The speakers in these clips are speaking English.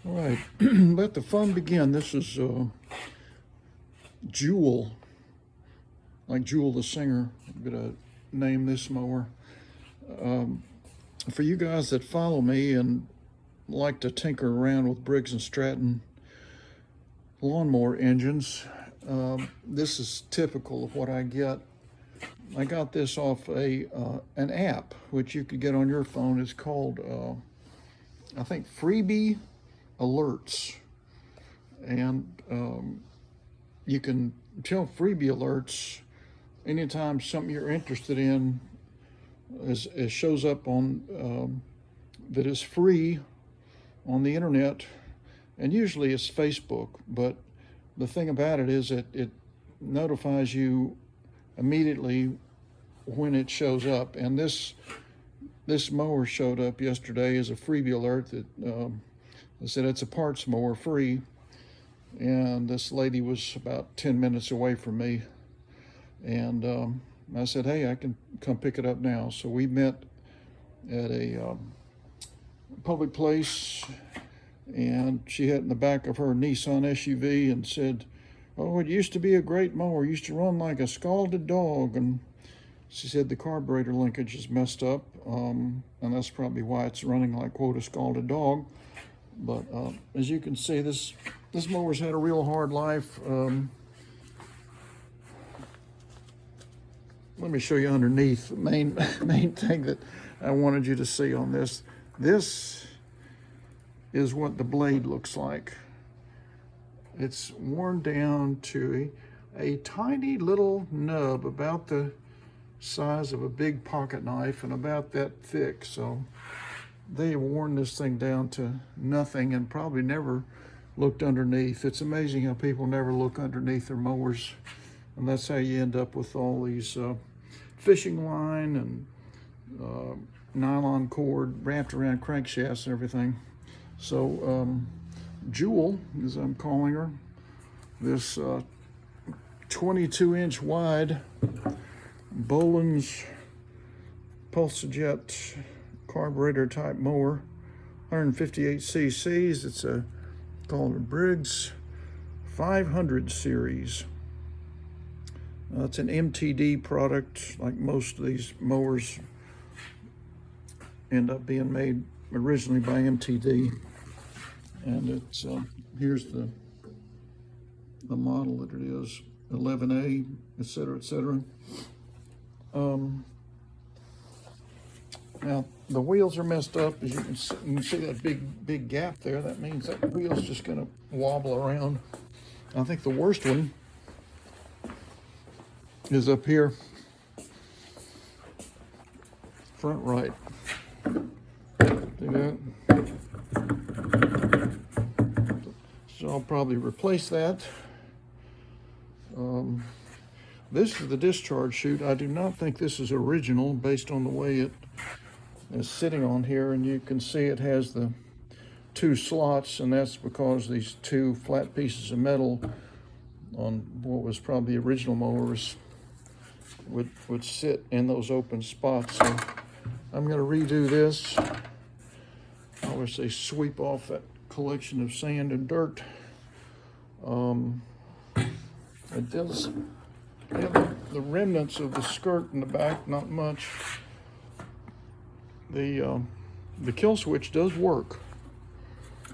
All right, let the fun begin. This is Jewel, like Jewel the singer. I'm gonna name this mower. For you guys that follow me and like to tinker around with Briggs and Stratton lawnmower engines, this is typical of what I get. I got this off an app which you could get on your phone. It's called I think Freebie Alerts, and you can tell Freebie Alerts anytime something you're interested in it shows up on that is free on the internet, and usually it's Facebook. But the thing about it is that it notifies you immediately when it shows up. And this mower showed up yesterday as a freebie alert that said it's a parts mower, free. And this lady was about 10 minutes away from me, and I said, hey, I can come pick it up now. So we met at a public place, and she had in the back of her Nissan SUV and said, oh, it used to be a great mower, it used to run like a scalded dog. And she said the carburetor linkage is messed up, and that's probably why it's running like, quote, a scalded dog. But as you can see, this mower's had a real hard life. Let me show you underneath. The main thing that I wanted you to see on this. This is what the blade looks like. It's worn down to a tiny little nub about the size of a big pocket knife and about that thick. So they have worn this thing down to nothing and probably never looked underneath. It's amazing how people never look underneath their mowers, and that's how you end up with all these fishing line and nylon cord wrapped around crankshafts and everything. So Jewel, as I'm calling her, this 22-inch wide Bolens Pulsajet carburetor type mower, 158 cc's. It's called a Briggs 500 series. It's an MTD product, like most of these mowers end up being made originally by MTD. And it's here's the model that it is, 11A, etc., etc. Now the wheels are messed up. As you can see that big gap there. That means that wheel's just going to wobble around. I think the worst one is up here, front right. See that? So I'll probably replace that. This is the discharge chute. I do not think this is original based on the way it is sitting on here, and you can see it has the two slots, and that's because these two flat pieces of metal on what was probably original mowers would sit in those open spots. So I'm going to redo this. Obviously sweep off that collection of sand and dirt. It does have the remnants of the skirt in the back, not much. The kill switch does work.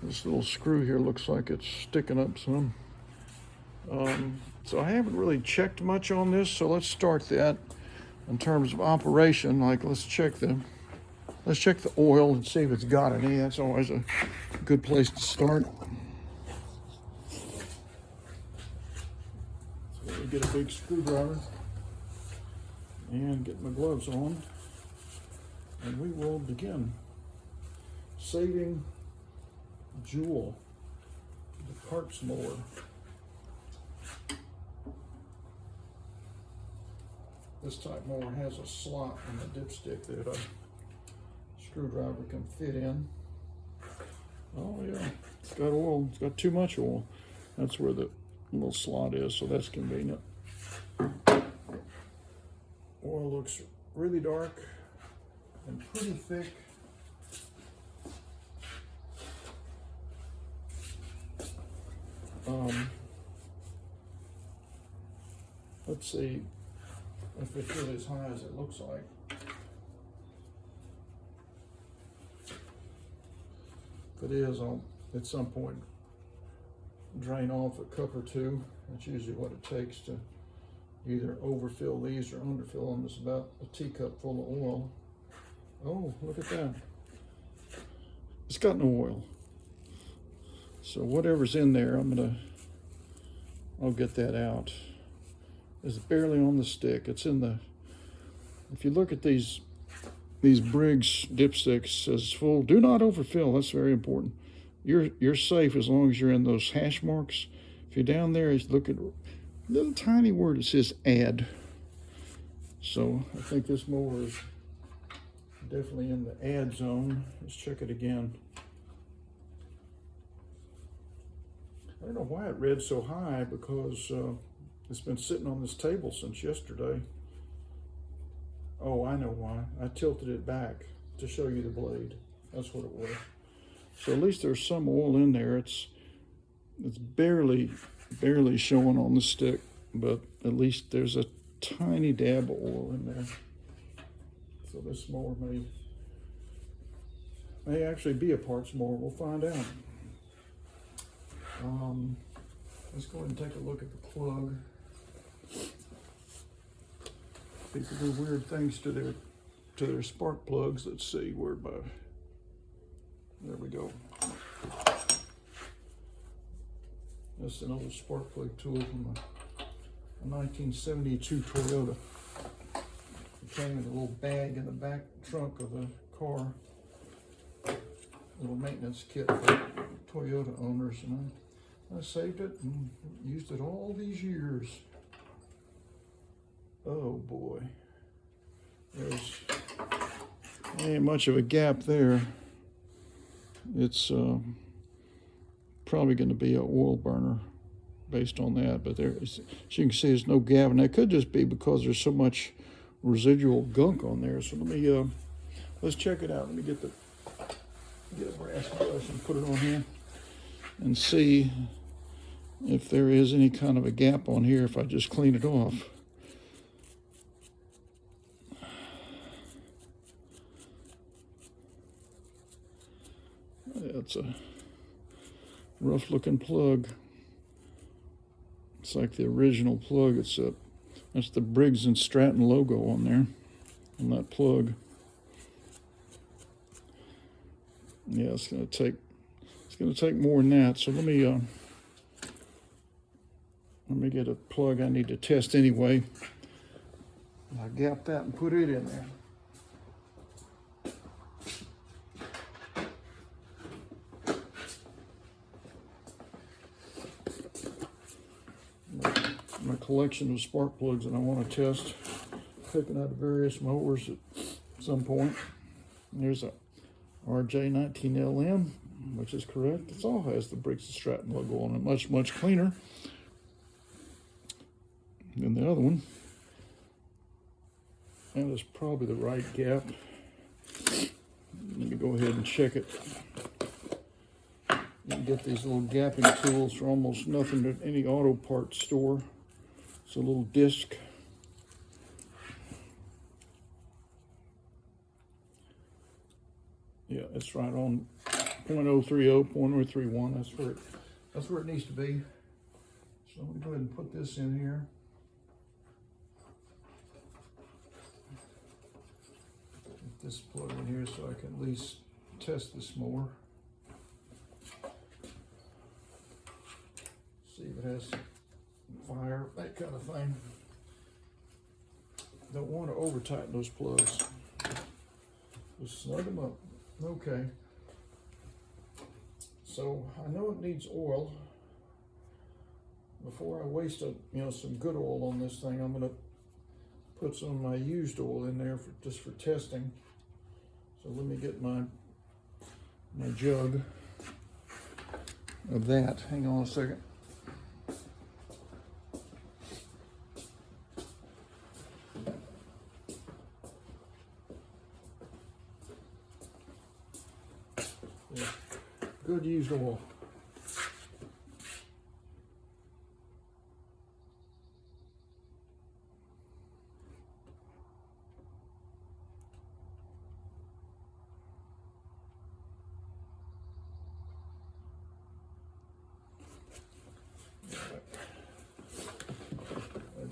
This little screw here looks like it's sticking up some. So I haven't really checked much on this, so let's start that in terms of operation. Like, let's check the oil and see if it's got any. That's always a good place to start. So we get a big screwdriver and get my gloves on, and we will begin saving Jewel, the parts mower. This type mower has a slot in the dipstick that a screwdriver can fit in. Oh yeah, it's got oil. It's got too much oil. That's where the little slot is, so that's convenient. Oil looks really dark and pretty thick. Let's see if it's really as high as it looks like. If it is, I'll at some point drain off a cup or two. That's usually what it takes to either overfill these or underfill them. It's about a teacup full of oil. Oh, look at that. It's got no oil. So whatever's in there, I'll get that out. It's barely on the stick. It's in the, if you look at these Briggs dipsticks, it says full, do not overfill. That's very important. You're safe as long as you're in those hash marks. If you're down there, look at a little tiny word that says add. So I think this mower is definitely in the add zone. Let's check it again. I don't know why it read so high, because it's been sitting on this table since yesterday. Oh, I know why. I tilted it back to show you the blade. That's what it was. So at least there's some oil in there. It's barely showing on the stick, but at least there's a tiny dab of oil in there. So this mower may actually be a parts mower. We'll find out. Let's go ahead and take a look at the plug. People do weird things to their spark plugs. Let's see, there we go. That's an old spark plug tool from a 1972 Toyota. It came in a little bag in the back trunk of the car. Little maintenance kit for Toyota owners, and I saved it and used it all these years. Oh boy, there's ain't much of a gap there. It's probably going to be an oil burner based on that, but there, as you can see, there's no gap, and that could just be because there's so much residual gunk on there. So let me let's check it out. Let me get a brass brush and put it on here and see if there is any kind of a gap on here if I just clean it off. It's a rough looking plug. It's like the original plug. That's the Briggs and Stratton logo on there, on that plug. Yeah, it's gonna take more than that. So let me get a plug I need to test anyway. I'll gap that and put it in there. My collection of spark plugs that I want to test, picking out of various mowers at some point. There's a RJ19LM, which is correct. It all has the Briggs and Stratton logo on it. Much cleaner than the other one. That is probably the right gap. Let me go ahead and check it. You can get these little gapping tools for almost nothing at any auto parts store. It's a little disc. Yeah, it's right on 0.030, 0.031. That's where it needs to be. So let me go ahead and put this in here. Get this plug in here so I can at least test this mower. See if it has fire, that kind of thing. Don't want to over tighten those plugs. Just snug them up. Okay. So I know it needs oil. Before I waste some good oil on this thing, I'm gonna put some of my used oil in there just for testing. So let me get my jug of that. Hang on a second. Good used oil.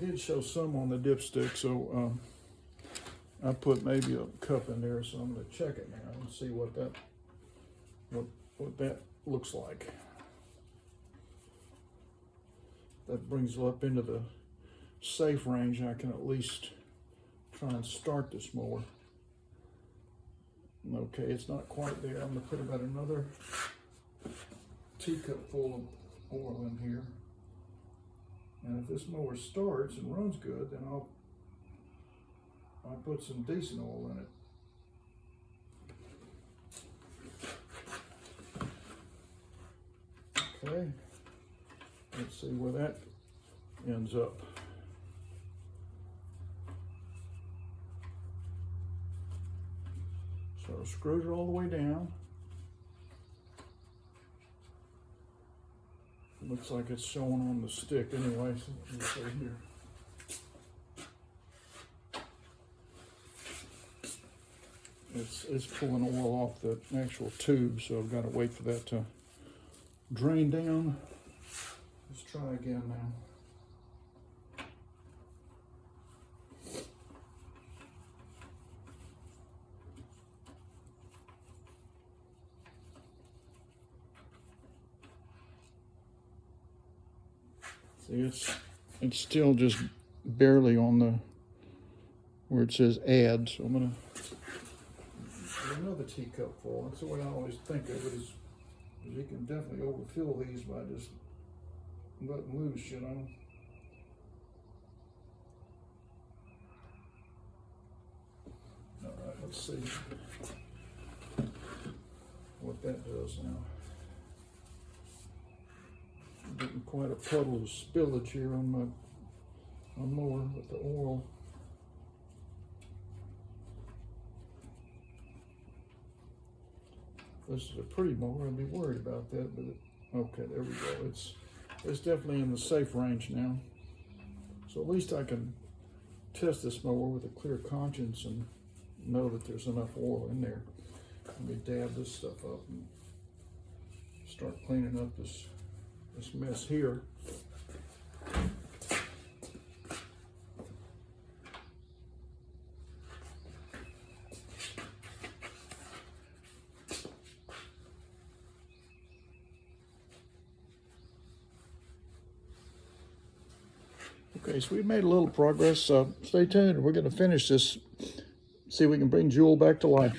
did show some on the dipstick, so I put maybe a cup in there, so I'm going to check it now and see what that looks like. That brings it up into the safe range. I can at least try and start this mower. Okay, it's not quite there. I'm going to put about another teacup full of oil in here. And if this mower starts and runs good, then I'll put some decent oil in it. Okay, let's see where that ends up. So I screwed it all the way down. Looks like it's showing on the stick anyway, so let's see here. It's pulling oil off the actual tube, so I've got to wait for that to drain down. Let's try again now. See, it's still just barely on the where it says add, so I'm gonna do another teacup full. That's the way I always think of it, is you can definitely overfill these by just letting loose, you know. All right, let's see what that does now. Getting quite a puddle of spillage here on my mower with the oil. If this is a pretty mower, I'd be worried about that, but okay, there we go. It's definitely in the safe range now. So at least I can test this mower with a clear conscience and know that there's enough oil in there. Let me dab this stuff up and start cleaning up this mess here. Okay, so we've made a little progress. Stay tuned. We're going to finish this, see if we can bring Jewel back to life.